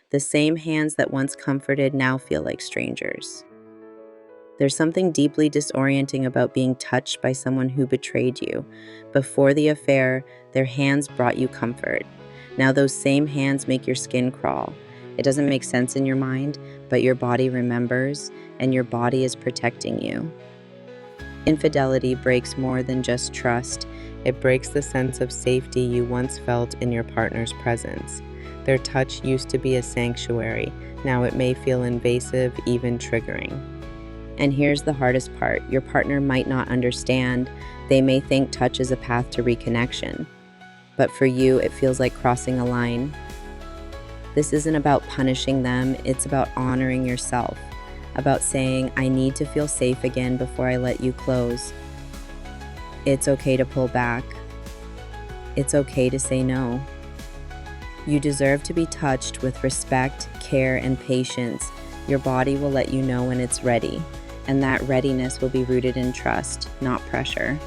The same hands that once comforted now feel like strangers. There's something deeply disorienting about being touched by someone who betrayed you. Before the affair, their hands brought you comfort. Now those same hands make your skin crawl. It doesn't make sense in your mind, but your body remembers, and your body is protecting you. Infidelity breaks more than just trust. It breaks the sense of safety you once felt in your partner's presence. Their touch used to be a sanctuary. Now it may feel invasive, even triggering. And here's the hardest part. Your partner might not understand. They may think touch is a path to reconnection. But for you, it feels like crossing a line. This isn't about punishing them. It's about honoring yourself. About saying, I need to feel safe again before I let you close. It's okay to pull back. It's okay to say no. You deserve to be touched with respect, care, and patience. Your body will let you know when it's ready, and that readiness will be rooted in trust, not pressure.